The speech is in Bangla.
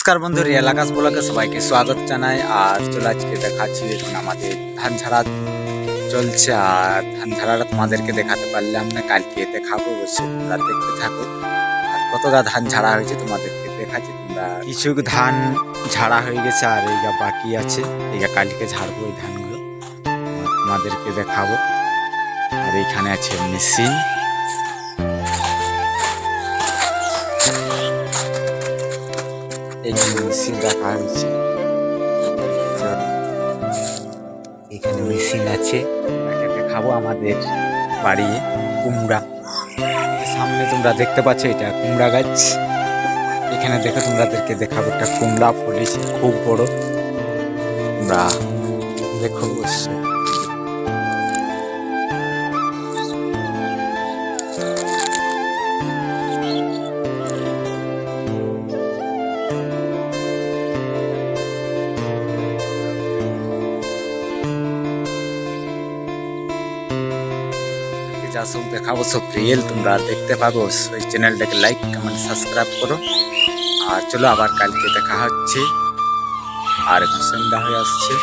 নমস্কার বন্ধু, রিয়েল আকাশ ব্লগে সবাইকে স্বাগত জানাই। আর চলে আজকে দেখাচ্ছি এখন আমাদের ধান ঝাড়া চলছে। আর ধান ঝাড়াটা তোমাদেরকে দেখাতে পারলাম না, কালকে দেখাবো, অবশ্যই তোমরা দেখতে থাকো। আর কতটা ধান ঝাড়া হয়েছে তোমাদেরকে দেখাচ্ছি। তোমরা কিছু ধান ঝাড়া হয়ে গেছে আর এইটা বাকি আছে, এইটা কালকে ঝাড়বো এই ধানগুলো, তোমাদেরকে দেখাবো। আর এইখানে আছে মেশিন, এখানে মেশিন রাখা হয়েছে, এখানে মেশিন আছে। তাকে দেখাবো আমাদের বাড়ি কুমড়া, সামনে তোমরা দেখতে পাচ্ছ এটা কুমড়া গাছ। এখানে দেখো তোমাদেরকে দেখাবো একটা কুমড়া ফলেছে খুব বড়, তোমরা দেখো অবশ্যই। যা সব দেখাবো সব রিয়েল, তোমরা দেখতে পাবো। ওই চ্যানেলটাকে লাইক কমেন্ট সাবস্ক্রাইব করো। আর চলো আবার কালকে দেখা হচ্ছে। আর এখন সন্ধ্যা হয়ে আসছে।